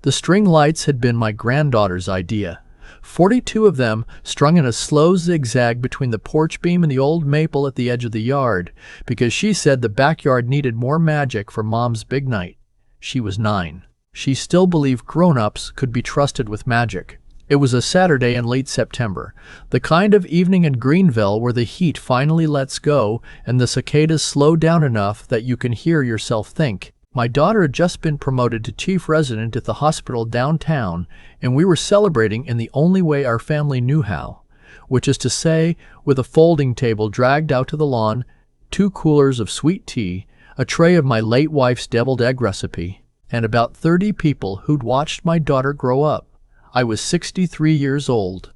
The string lights had been my granddaughter's idea. 42 of them strung in a slow zigzag between the porch beam and the old maple at the edge of the yard, because she said the backyard needed more magic for Mom's big night. She was 9. She still believed grown-ups could be trusted with magic. It was a Saturday in late September, the kind of evening in Greenville where the heat finally lets go and the cicadas slow down enough that you can hear yourself think. My daughter had just been promoted to chief resident at the hospital downtown, and we were celebrating in the only way our family knew how, which is to say, with a folding table dragged out to the lawn, 2 coolers of sweet tea, a tray of my late wife's deviled egg recipe, and about 30 people who'd watched my daughter grow up. I was 63 years old.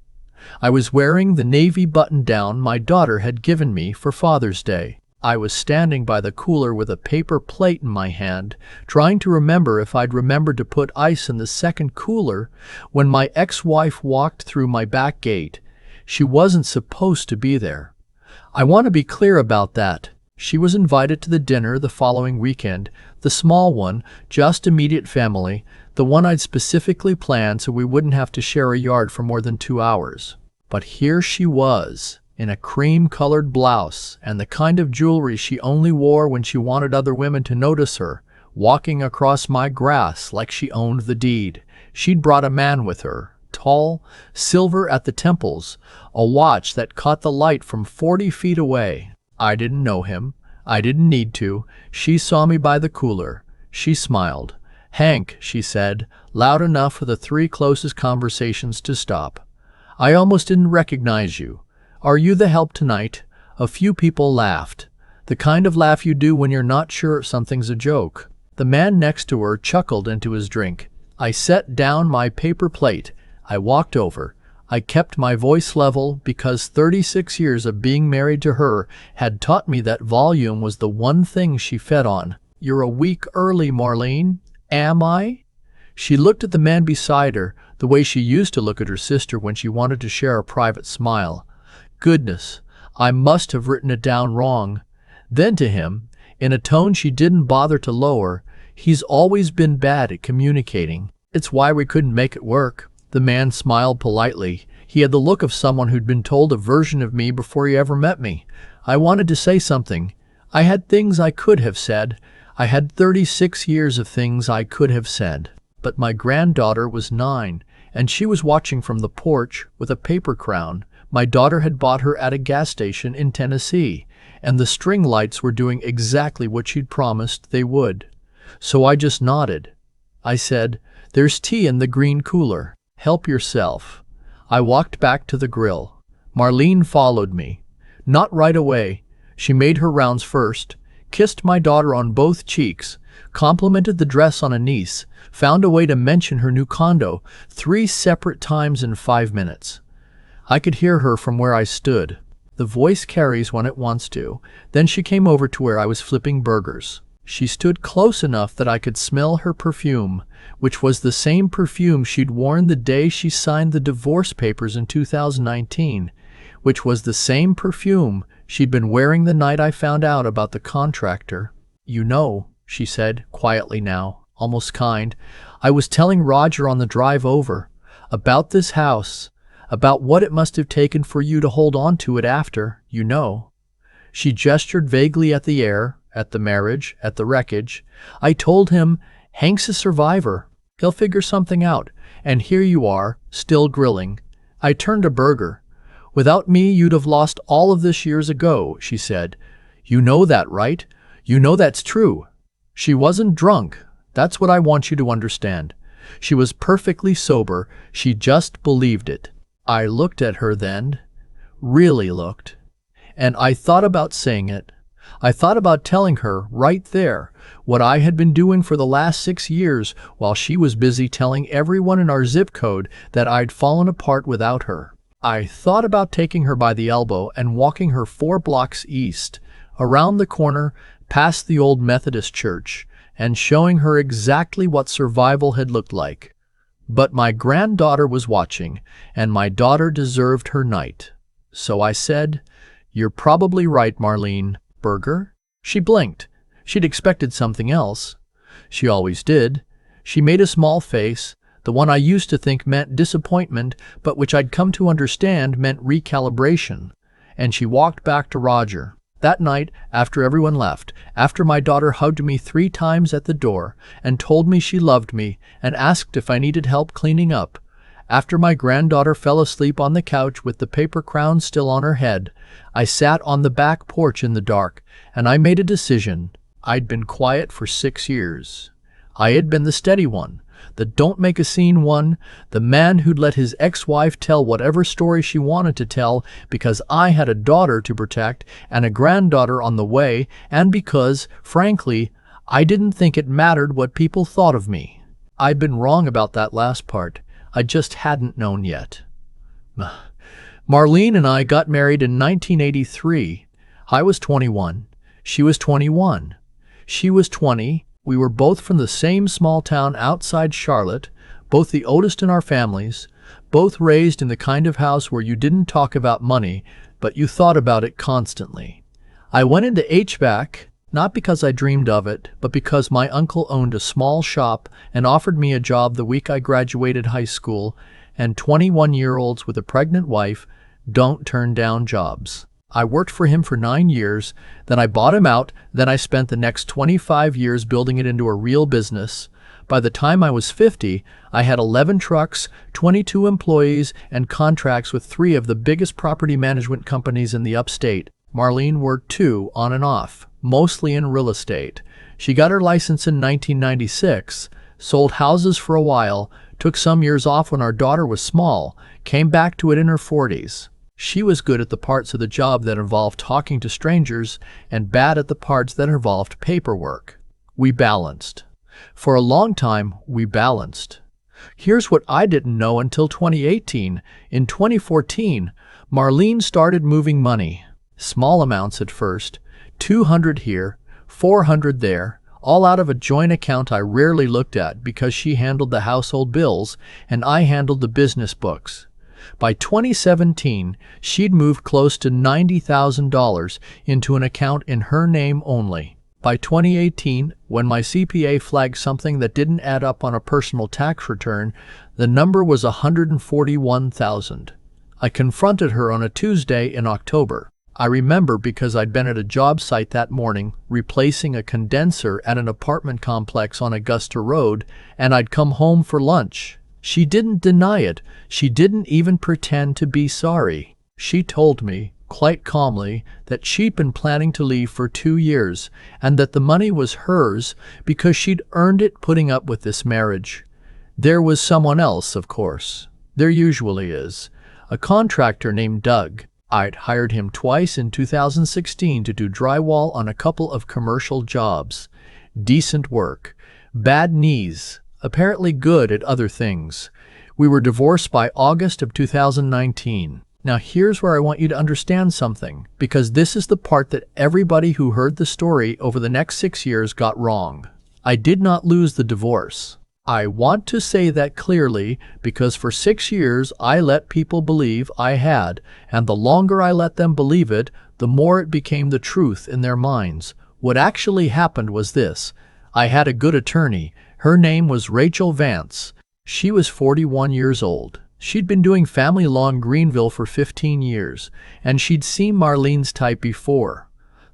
I was wearing the navy button-down my daughter had given me for Father's Day. I was standing by the cooler with a paper plate in my hand, trying to remember if I'd remembered to put ice in the second cooler, when my ex-wife walked through my back gate. She wasn't supposed to be there. I want to be clear about that. She was invited to the dinner the following weekend, the small one, just immediate family, the one I'd specifically planned so we wouldn't have to share a yard for more than 2 hours. But here she was, in a cream-colored blouse and the kind of jewelry she only wore when she wanted other women to notice her, walking across my grass like she owned the deed. She'd brought a man with her, tall, silver at the temples, a watch that caught the light from 40 feet away. I didn't know him. I didn't need to. She saw me by the cooler. She smiled. "Hank," she said, loud enough for the 3 closest conversations to stop. "I almost didn't recognize you. Are you the help tonight?" A few people laughed. The kind of laugh you do when you're not sure if something's a joke. The man next to her chuckled into his drink. I set down my paper plate. I walked over. I kept my voice level because 36 years of being married to her had taught me that volume was the one thing she fed on. "You're a week early, Marlene." "Am I?" She looked at the man beside her, the way she used to look at her sister when she wanted to share a private smile. Goodness, I must have written it down wrong. Then to him, in a tone she didn't bother to lower, "He's always been bad at communicating. It's why we couldn't make it work." The man smiled politely. He had the look of someone who'd been told a version of me before he ever met me. I wanted to say something. I had things I could have said. I had 36 years of things I could have said. But my granddaughter was 9, and she was watching from the porch with a paper crown my daughter had bought her at a gas station in Tennessee, and the string lights were doing exactly what she'd promised they would. So I just nodded. I said, "There's tea in the green cooler. Help yourself." I walked back to the grill. Marlene followed me. Not right away. She made her rounds first, kissed my daughter on both cheeks, complimented the dress on a niece, found a way to mention her new condo 3 separate times in 5 minutes. I could hear her from where I stood. The voice carries when it wants to. Then she came over to where I was flipping burgers. She stood close enough that I could smell her perfume, which was the same perfume she'd worn the day she signed the divorce papers in 2019, which was the same perfume she'd been wearing the night I found out about the contractor. "You know," she said, quietly now, almost kind, "I was telling Roger on the drive over about this house, about what it must have taken for you to hold on to it after, you know." She gestured vaguely at the air, at the marriage, at the wreckage. "I told him, Hank's a survivor. He'll figure something out. And here you are, still grilling." I turned a burger. "Without me, you'd have lost all of this years ago," she said. "You know that, right? You know that's true." She wasn't drunk. That's what I want you to understand. She was perfectly sober. She just believed it. I looked at her then, really looked, and I thought about saying it. I thought about telling her right there what I had been doing for the last 6 years while she was busy telling everyone in our zip code that I'd fallen apart without her. I thought about taking her by the elbow and walking her 4 blocks east, around the corner, past the old Methodist church, and showing her exactly what survival had looked like. But my granddaughter was watching, and my daughter deserved her night. So I said, "You're probably right, Marlene. Burger?" She blinked. She'd expected something else. She always did. She made a small face, the one I used to think meant disappointment, but which I'd come to understand meant recalibration. And she walked back to Roger. That night, after everyone left, after my daughter hugged me 3 times at the door and told me she loved me and asked if I needed help cleaning up, after my granddaughter fell asleep on the couch with the paper crown still on her head, I sat on the back porch in the dark, and I made a decision. I'd been quiet for 6 years. I had been the steady one, the don't make a scene one, the man who'd let his ex-wife tell whatever story she wanted to tell because I had a daughter to protect and a granddaughter on the way, and because, frankly, I didn't think it mattered what people thought of me. I'd been wrong about that last part. I just hadn't known yet. Marlene and I got married in 1983. I was 21. She was 21. She was 20. We were both from the same small town outside Charlotte, both the oldest in our families, both raised in the kind of house where you didn't talk about money, but you thought about it constantly. I went into HVAC, not because I dreamed of it, but because my uncle owned a small shop and offered me a job the week I graduated high school, and 21-year-olds with a pregnant wife don't turn down jobs. I worked for him for 9 years, then I bought him out, then I spent the next 25 years building it into a real business. By the time I was 50, I had 11 trucks, 22 employees, and contracts with 3 of the biggest property management companies in the upstate. Marlene worked too, on and off, mostly in real estate. She got her license in 1996, sold houses for a while, took some years off when our daughter was small, came back to it in her 40s. She was good at the parts of the job that involved talking to strangers and bad at the parts that involved paperwork. We balanced. For a long time, we balanced. Here's what I didn't know until 2018. In 2014, Marlene started moving money. Small amounts at first, 200 here, 400 there, all out of a joint account I rarely looked at because she handled the household bills and I handled the business books. By 2017, she'd moved close to $90,000 into an account in her name only. By 2018, when my CPA flagged something that didn't add up on a personal tax return, the number was $141,000. I confronted her on a Tuesday in October. I remember because I'd been at a job site that morning, replacing a condenser at an apartment complex on Augusta Road, and I'd come home for lunch. She didn't deny it. She didn't even pretend to be sorry. She told me, quite calmly, that she'd been planning to leave for 2 years, and that the money was hers because she'd earned it putting up with this marriage. There was someone else, of course. There usually is. A contractor named Doug. I'd hired him twice in 2016 to do drywall on a couple of commercial jobs. Decent work. Bad knees. Apparently good at other things. We were divorced by August of 2019. Now here's where I want you to understand something, because this is the part that everybody who heard the story over the next 6 years got wrong. I did not lose the divorce. I want to say that clearly because for 6 years I let people believe I had, and the longer I let them believe it, the more it became the truth in their minds. What actually happened was this. I had a good attorney. Her name was Rachel Vance. She was 41 years old. She'd been doing family law in Greenville for 15 years, and she'd seen Marlene's type before.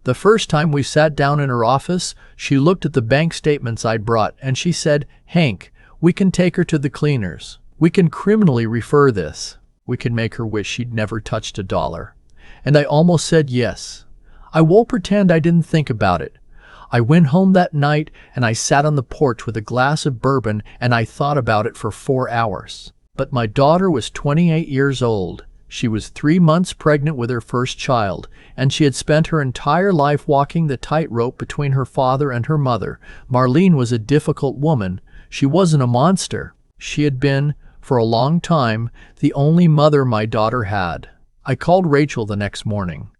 The first time we sat down in her office, she looked at the bank statements I'd brought, and she said, "Hank, we can take her to the cleaners. We can criminally refer this. We can make her wish she'd never touched $1." And I almost said yes. I won't pretend I didn't think about it. I went home that night and I sat on the porch with a glass of bourbon and I thought about it for 4 hours. But my daughter was 28 years old. She was 3 months pregnant with her first child, and she had spent her entire life walking the tightrope between her father and her mother. Marlene was a difficult woman. She wasn't a monster. She had been, for a long time, the only mother my daughter had. I called Rachel the next morning.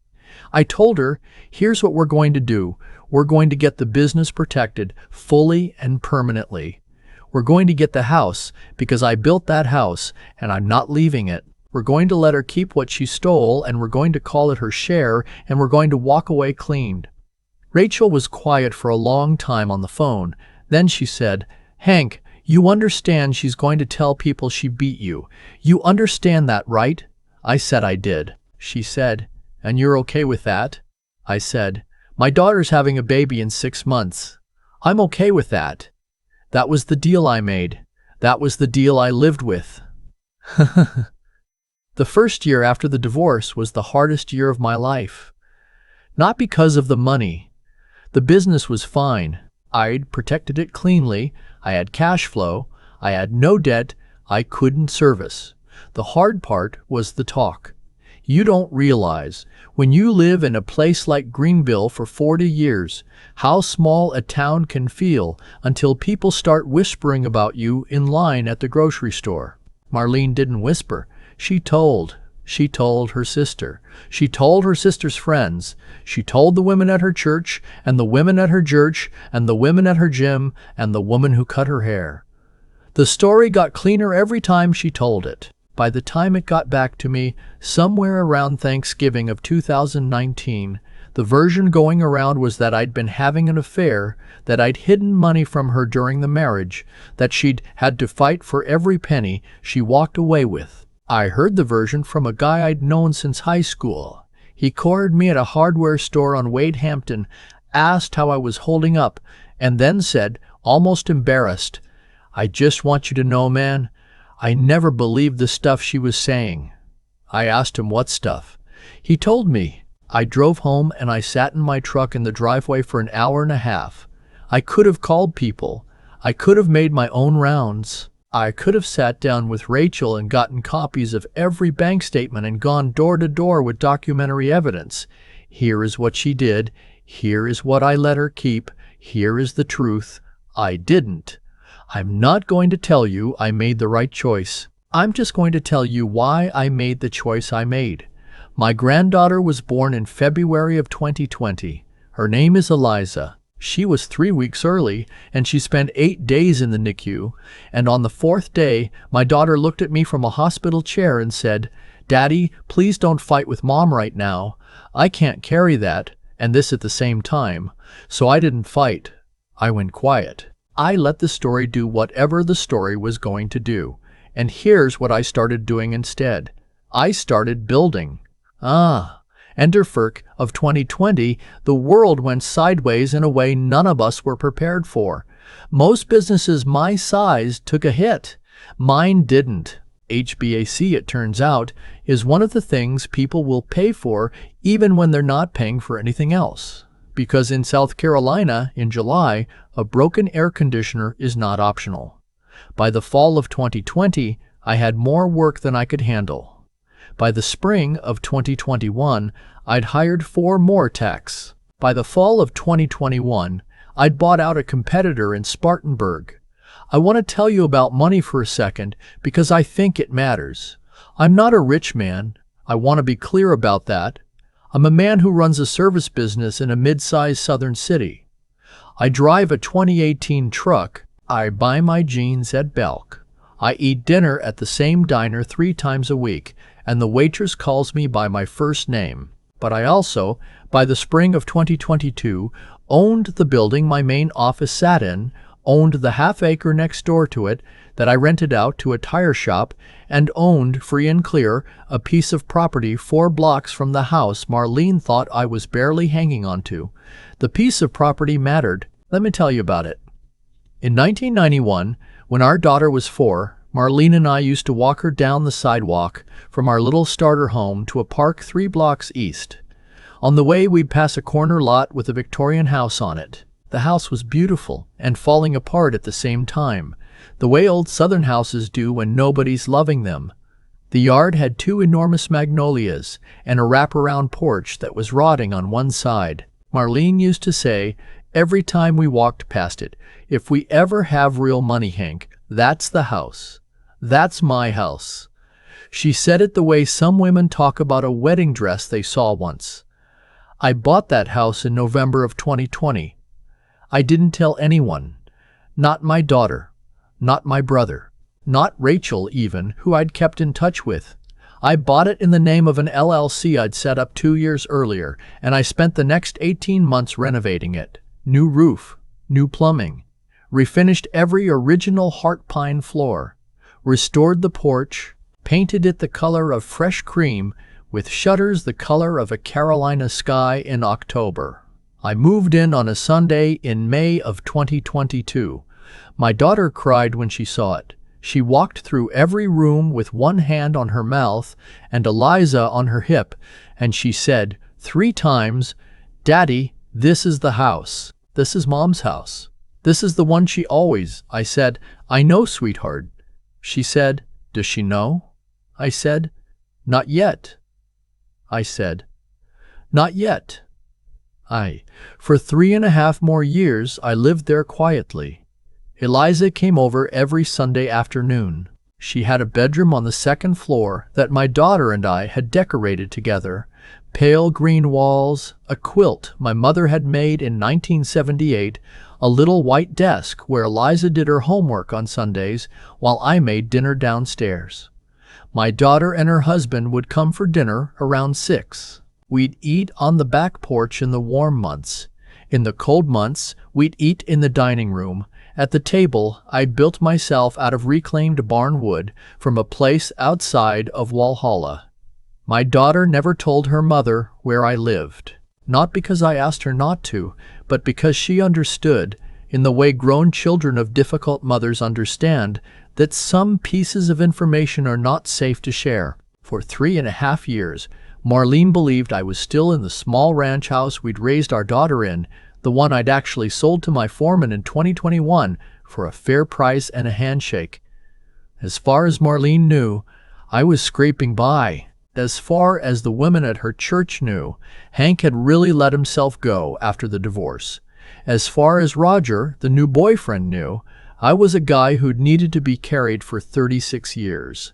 I told her, here's what we're going to do. We're going to get the business protected fully and permanently. We're going to get the house because I built that house and I'm not leaving it. We're going to let her keep what she stole and we're going to call it her share and we're going to walk away cleaned. Rachel was quiet for a long time on the phone. Then she said, "Hank, You understand she's going to tell people she beat you. You understand that, right? I said I did. She said, and you're okay with that? I said, my daughter's having a baby in 6 months. I'm okay with that. That was the deal I made. That was the deal I lived with. The first year after the divorce was the hardest year of my life. Not because of the money. The business was fine. I'd protected it cleanly. I had cash flow. I had no debt I couldn't service. The hard part was the talk. You don't realize, when you live in a place like Greenville for 40 years, how small a town can feel until people start whispering about you in line at the grocery store. Marlene didn't whisper. She told. She told her sister. She told her sister's friends. She told the women at her church, and the women at her church, and the women at her gym, and the woman who cut her hair. The story got cleaner every time she told it. By the time it got back to me, somewhere around Thanksgiving of 2019, the version going around was that I'd been having an affair, that I'd hidden money from her during the marriage, that she'd had to fight for every penny she walked away with. I heard the version from a guy I'd known since high school. He cornered me at a hardware store on Wade Hampton, asked how I was holding up, and then said, almost embarrassed, I just want you to know, man, I never believed the stuff she was saying. I asked him what stuff. He told me. I drove home and I sat in my truck in the driveway for an hour and a half. I could have called people. I could have made my own rounds. I could have sat down with Rachel and gotten copies of every bank statement and gone door to door with documentary evidence. Here is what she did. Here is what I let her keep. Here is the truth. I didn't. I'm not going to tell you I made the right choice. I'm just going to tell you why I made the choice I made. My granddaughter was born in February of 2020. Her name is Eliza. She was 3 weeks early, and she spent 8 days in the NICU, and on the 4th day, my daughter looked at me from a hospital chair and said, Daddy, please don't fight with Mom right now. I can't carry that, and this at the same time. So I didn't fight. I went quiet. I let the story do whatever the story was going to do. And here's what I started doing instead. I started building. Enter FERC of 2020, the world went sideways in a way none of us were prepared for. Most businesses my size took a hit. Mine didn't. HVAC, it turns out, is one of the things people will pay for even when they're not paying for anything else. Because in South Carolina, in July, a broken air conditioner is not optional. By the fall of 2020, I had more work than I could handle. By the spring of 2021, I'd hired 4 more techs. By the fall of 2021, I'd bought out a competitor in Spartanburg. I want to tell you about money for a second because I think it matters. I'm not a rich man. I want to be clear about that. I'm a man who runs a service business in a mid-sized southern city. I drive a 2018 truck. I buy my jeans at Belk. I eat dinner at the same diner 3 times a week, and the waitress calls me by my first name. But I also, by the spring of 2022, owned the building my main office sat in, owned the half-acre next door to it that I rented out to a tire shop, and owned, free and clear, a piece of property 4 blocks from the house Marlene thought I was barely hanging on to. The piece of property mattered. Let me tell you about it. In 1991, when our daughter was 4, Marlene and I used to walk her down the sidewalk from our little starter home to a park 3 blocks east. On the way, we'd pass a corner lot with a Victorian house on it. The house was beautiful and falling apart at the same time, the way old southern houses do when nobody's loving them. The yard had 2 enormous magnolias and a wraparound porch that was rotting on one side. Marlene used to say, every time we walked past it, if we ever have real money, Hank, that's the house. That's my house. She said it the way some women talk about a wedding dress they saw once. I bought that house in November of 2020. I didn't tell anyone. Not my daughter. Not my brother. Not Rachel even, who I'd kept in touch with. I bought it in the name of an LLC I'd set up 2 years earlier, and I spent the next 18 months renovating it. New roof. New plumbing. refinished every original heart pine floor, restored the porch, painted it the color of fresh cream with shutters the color of a Carolina sky in October. I moved in on a Sunday in May of 2022. My daughter cried when she saw it. She walked through every room with one hand on her mouth and Eliza on her hip, and she said 3 times, "Daddy, this is the house. This is Mom's house. This is the one she always." I said, "I know, sweetheart." She said, "Does she know?" I said, "Not yet." I said, "Not yet." For 3.5 more years, I lived there quietly. Eliza came over every Sunday afternoon. She had a bedroom on the 2nd floor that my daughter and I had decorated together. Pale green walls, a quilt my mother had made in 1978, a little white desk where Eliza did her homework on Sundays while I made dinner downstairs. My daughter and her husband would come for dinner around 6. We'd eat on the back porch in the warm months. In the cold months, we'd eat in the dining room. At the table, I'd built myself out of reclaimed barn wood from a place outside of Walhalla. My daughter never told her mother where I lived. Not because I asked her not to, but because she understood, in the way grown children of difficult mothers understand, that some pieces of information are not safe to share. For 3.5 years, Marlene believed I was still in the small ranch house we'd raised our daughter in, the one I'd actually sold to my foreman in 2021 for a fair price and a handshake. As far as Marlene knew, I was scraping by. As far as the women at her church knew, Hank had really let himself go after the divorce. As far as Roger, the new boyfriend, knew, I was a guy who'd needed to be carried for 36 years.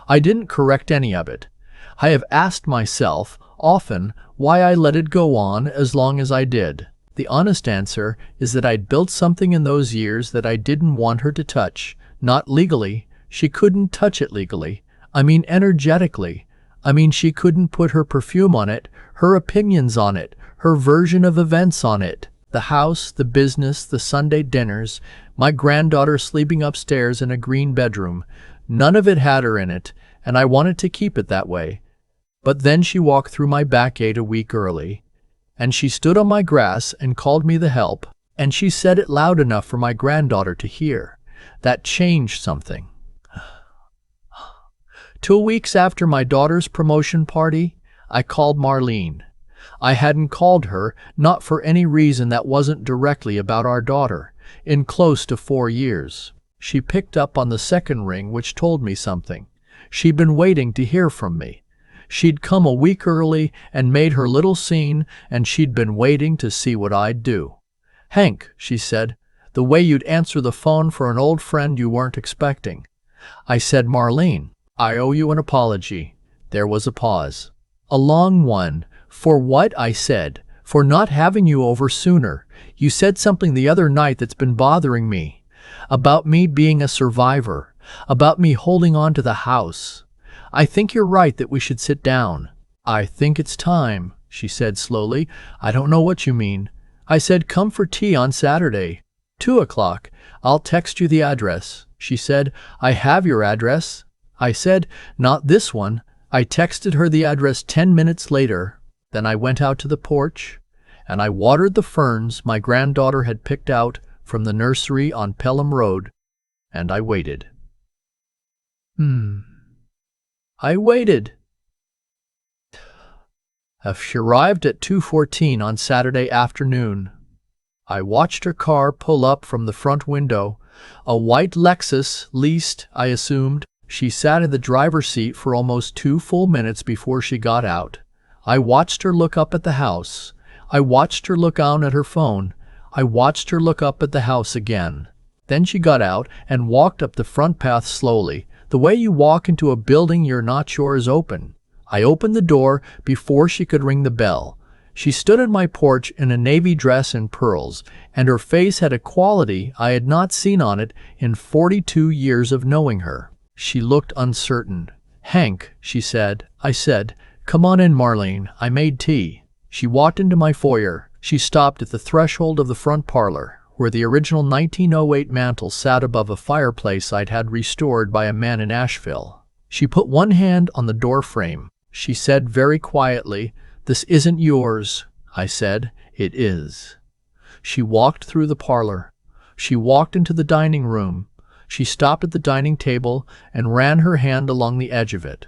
I didn't correct any of it. I have asked myself often why I let it go on as long as I did. The honest answer is that I'd built something in those years that I didn't want her to touch. Not legally. She couldn't touch it legally. I mean energetically. I mean she couldn't put her perfume on it, her opinions on it, her version of events on it. The house, the business, the Sunday dinners, my granddaughter sleeping upstairs in a green bedroom. None of it had her in it, and I wanted to keep it that way. But then she walked through my back gate a week early. And she stood on my grass and called me the help, and she said it loud enough for my granddaughter to hear. That changed something. 2 weeks after my daughter's promotion party, I called Marlene. I hadn't called her, not for any reason that wasn't directly about our daughter, in close to 4 years. She picked up on the second ring, which told me something. She'd been waiting to hear from me. She'd come a week early and made her little scene, and she'd been waiting to see what I'd do. "Hank," she said, "the way you'd answer the phone for an old friend you weren't expecting." I said, "Marlene, I owe you an apology." There was a pause. A long one. "For what?" I said. "For not having you over sooner. You said something the other night that's been bothering me. About me being a survivor. About me holding on to the house. I think you're right that we should sit down." "I think it's time," she said slowly. "I don't know what you mean." I said, "Come for tea on Saturday. 2 o'clock. I'll text you the address." She said, "I have your address." I said, "Not this one." I texted her the address 10 minutes later. Then I went out to the porch, and I watered the ferns my granddaughter had picked out from the nursery on Pelham Road, and I waited. I waited. She arrived at 2:14 on Saturday afternoon. I watched her car pull up from the front window, a white Lexus, leased, I assumed. She sat in the driver's seat for almost 2 full minutes before she got out. I watched her look up at the house. I watched her look down at her phone. I watched her look up at the house again. Then she got out and walked up the front path slowly, the way you walk into a building you're not sure is open. I opened the door before she could ring the bell. She stood on my porch in a navy dress and pearls, and her face had a quality I had not seen on it in 42 years of knowing her. She looked uncertain. "Hank," she said. I said, "Come on in, Marlene. I made tea." She walked into my foyer. She stopped at the threshold of the front parlor. where the original 1908 mantel sat above a fireplace I'd had restored by a man in Asheville. She put one hand on the door frame. She said very quietly, "This isn't yours." I said, "It is." She walked through the parlor. She walked into the dining room. She stopped at the dining table and ran her hand along the edge of it.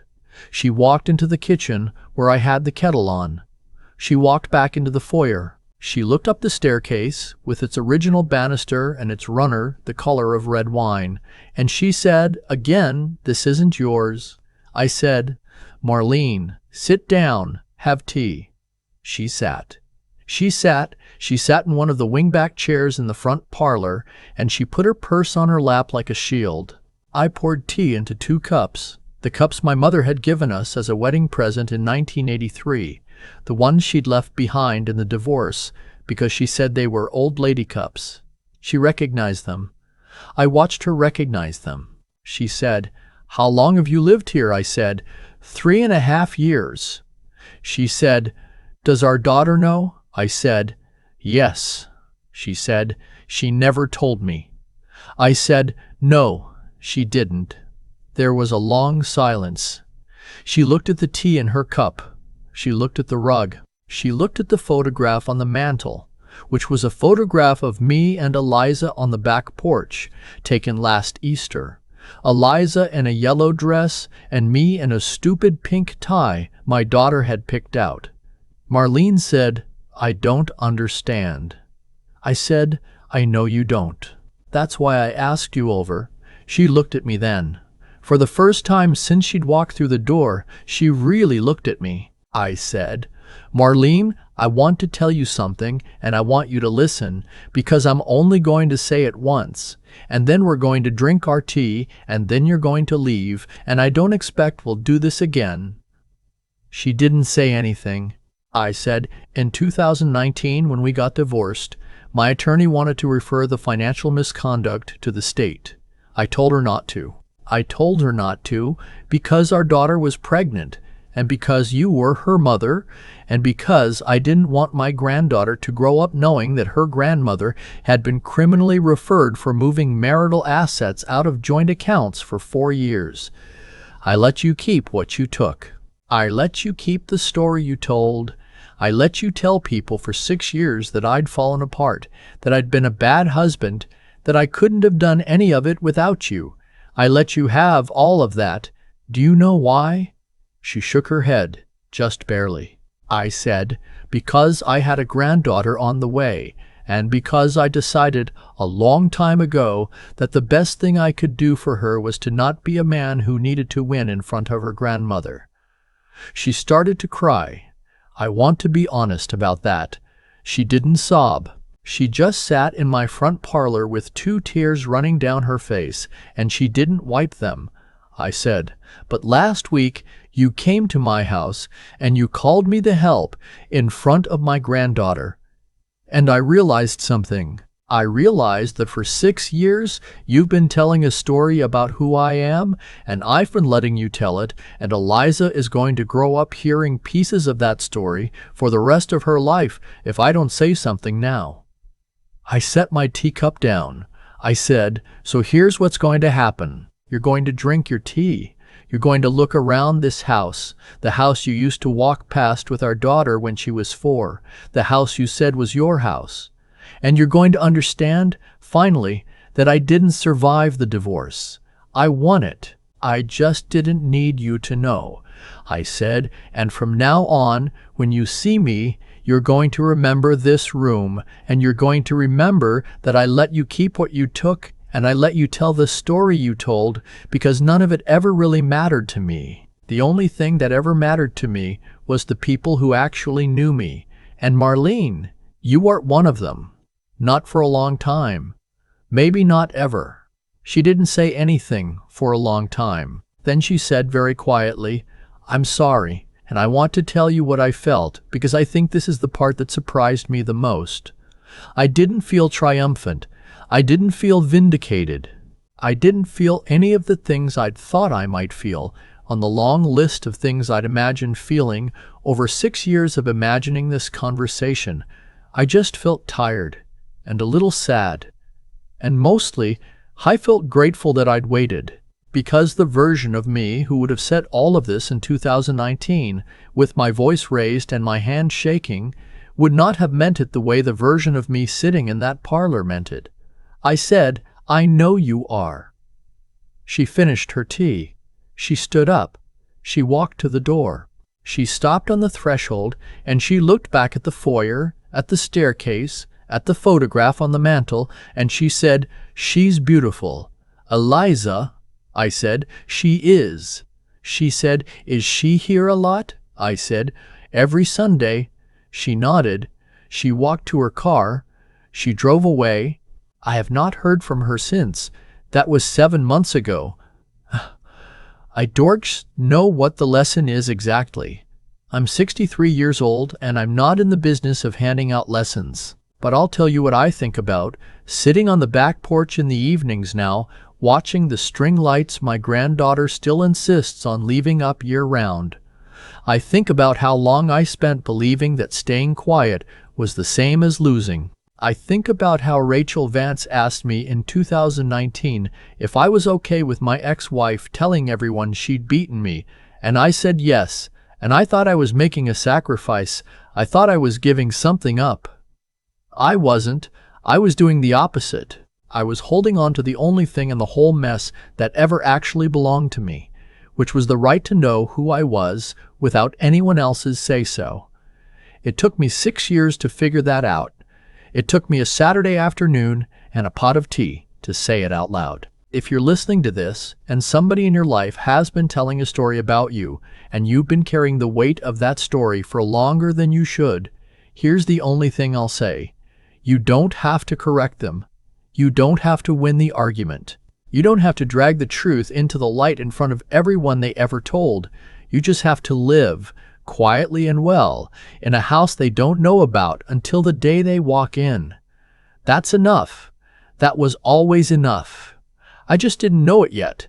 She walked into the kitchen where I had the kettle on. She walked back into the foyer. She looked up the staircase with its original banister and its runner the color of red wine, and she said, again, "This isn't yours." I said, "Marlene, sit down, have tea." She sat. She sat in one of the wingback chairs in the front parlor, and she put her purse on her lap like a shield. I poured tea into 2 cups, the cups my mother had given us as a wedding present in 1983, the ones she'd left behind in the divorce because she said they were old lady cups. She recognized them. I watched her recognize them. She said, "How long have you lived here?" I said, 3.5 years. She said, "Does our daughter know?" I said, "Yes." She said, "She never told me." I said, "No, she didn't." There was a long silence. She looked at the tea in her cup. She looked at the rug. She looked at the photograph on the mantel, which was a photograph of me and Eliza on the back porch, taken last Easter. Eliza in a yellow dress and me in a stupid pink tie my daughter had picked out. Marlene said, "I don't understand." I said, "I know you don't. That's why I asked you over." She looked at me then. For the first time since she'd walked through the door, she really looked at me. I said, "Marlene, I want to tell you something, and I want you to listen, because I'm only going to say it once, and then we're going to drink our tea, and then you're going to leave, and I don't expect we'll do this again." She didn't say anything. I said, "In 2019, when we got divorced, my attorney wanted to refer the financial misconduct to the state. I told her not to. I told her not to because our daughter was pregnant, and because you were her mother, and because I didn't want my granddaughter to grow up knowing that her grandmother had been criminally referred for moving marital assets out of joint accounts for 4 years. I let you keep what you took. I let you keep the story you told. I let you tell people for 6 years that I'd fallen apart, that I'd been a bad husband, that I couldn't have done any of it without you. I let you have all of that. Do you know why?" She shook her head, just barely. I said, "Because I had a granddaughter on the way, and because I decided a long time ago that the best thing I could do for her was to not be a man who needed to win in front of her grandmother." She started to cry. I want to be honest about that. She didn't sob. She just sat in my front parlor with 2 tears running down her face, and she didn't wipe them. I said, "But last week you came to my house and you called me the help in front of my granddaughter. And I realized something. I realized that for 6 years you've been telling a story about who I am, and I've been letting you tell it, and Eliza is going to grow up hearing pieces of that story for the rest of her life if I don't say something now." I set my teacup down. I said, "So here's what's going to happen. You're going to drink your tea. You're going to look around this house, the house you used to walk past with our daughter when she was 4, the house you said was your house. And you're going to understand, finally, that I didn't survive the divorce. I won it. I just didn't need you to know." I said, "And from now on, when you see me, you're going to remember this room, and you're going to remember that I let you keep what you took, and I let you tell the story you told, because none of it ever really mattered to me. The only thing that ever mattered to me was the people who actually knew me. And Marlene, you weren't one of them. Not for a long time. Maybe not ever." She didn't say anything for a long time. Then she said very quietly, "I'm sorry, and I want to tell you what I felt, because I think this is the part that surprised me the most. I didn't feel triumphant. I didn't feel vindicated. I didn't feel any of the things I'd thought I might feel on the long list of things I'd imagined feeling over 6 years of imagining this conversation. I just felt tired and a little sad. And mostly, I felt grateful that I'd waited, because the version of me who would have said all of this in 2019, with my voice raised and my hand shaking, would not have meant it the way the version of me sitting in that parlor meant it. I said, "I know you are." She finished her tea. She stood up. She walked to the door. She stopped on the threshold, and she looked back at the foyer, at the staircase, at the photograph on the mantel, and she said, "She's beautiful." "Eliza," I said. "She is." She said, "Is she here a lot?" I said, "Every Sunday." She nodded. She walked to her car. She drove away. I have not heard from her since. That was 7 months ago. I don't know what the lesson is exactly. I'm 63 years old, and I'm not in the business of handing out lessons. But I'll tell you what I think about, sitting on the back porch in the evenings now, watching the string lights my granddaughter still insists on leaving up year-round. I think about how long I spent believing that staying quiet was the same as losing. I think about how Rachel Vance asked me in 2019 if I was okay with my ex-wife telling everyone she'd beaten me, and I said yes, and I thought I was making a sacrifice. I thought I was giving something up. I wasn't. I was doing the opposite. I was holding on to the only thing in the whole mess that ever actually belonged to me, which was the right to know who I was without anyone else's say-so. It took me 6 years to figure that out. It took me a Saturday afternoon and a pot of tea to say it out loud. If you're listening to this and somebody in your life has been telling a story about you and you've been carrying the weight of that story for longer than you should, here's the only thing I'll say. You don't have to correct them. You don't have to win the argument. You don't have to drag the truth into the light in front of everyone they ever told. You just have to live, quietly and well, in a house they don't know about until the day they walk in. That's enough. That was always enough. I just didn't know it yet.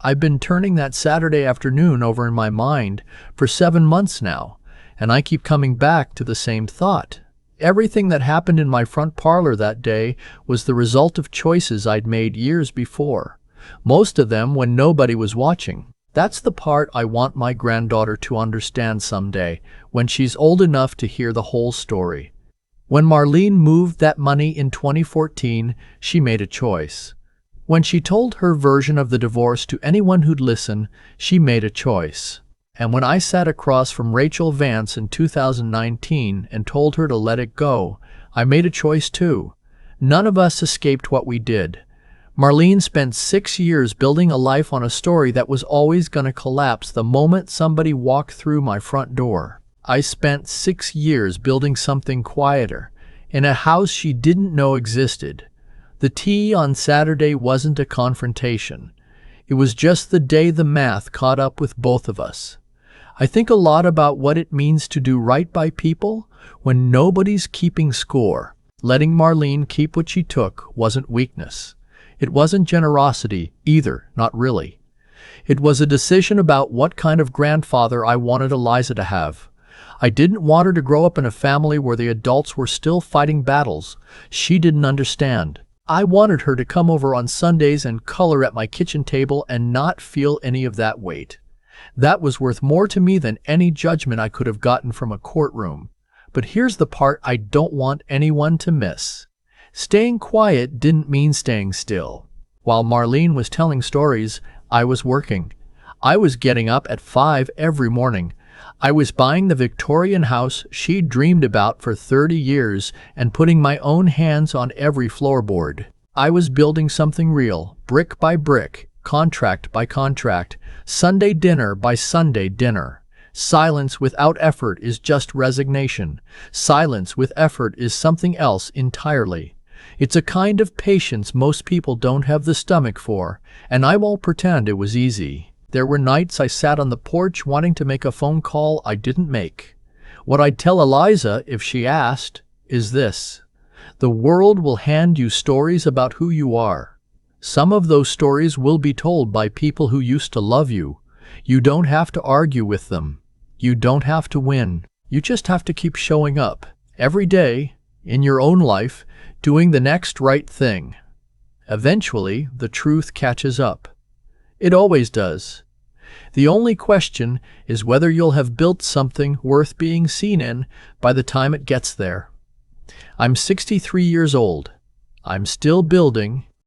I've been turning that Saturday afternoon over in my mind for 7 months now, and I keep coming back to the same thought. Everything that happened in my front parlor that day was the result of choices I'd made years before, most of them when nobody was watching. That's the part I want my granddaughter to understand someday, when she's old enough to hear the whole story. When Marlene moved that money in 2014, she made a choice. When she told her version of the divorce to anyone who'd listen, she made a choice. And when I sat across from Rachel Vance in 2019 and told her to let it go, I made a choice too. None of us escaped what we did. Marlene spent 6 years building a life on a story that was always going to collapse the moment somebody walked through my front door. I spent 6 years building something quieter, in a house she didn't know existed. The tea on Saturday wasn't a confrontation. It was just the day the math caught up with both of us. I think a lot about what it means to do right by people when nobody's keeping score. Letting Marlene keep what she took wasn't weakness. It wasn't generosity either, not really. It was a decision about what kind of grandfather I wanted Eliza to have. I didn't want her to grow up in a family where the adults were still fighting battles she didn't understand. I wanted her to come over on Sundays and color at my kitchen table and not feel any of that weight. That was worth more to me than any judgment I could have gotten from a courtroom. But here's the part I don't want anyone to miss. Staying quiet didn't mean staying still. While Marlene was telling stories, I was working. I was getting up at 5 every morning. I was buying the Victorian house she'd dreamed about for 30 years and putting my own hands on every floorboard. I was building something real, brick by brick, contract by contract, Sunday dinner by Sunday dinner. Silence without effort is just resignation. Silence with effort is something else entirely. It's a kind of patience most people don't have the stomach for, and I won't pretend it was easy. There were nights I sat on the porch wanting to make a phone call I didn't make. What I'd tell Eliza if she asked is this: the world will hand you stories about who you are. Some of those stories will be told by people who used to love you. You don't have to argue with them. You don't have to win. You just have to keep showing up every day in your own life, doing the next right thing. Eventually, the truth catches up. It always does. The only question is whether you'll have built something worth being seen in by the time it gets there. I'm 63 years old. I'm still building,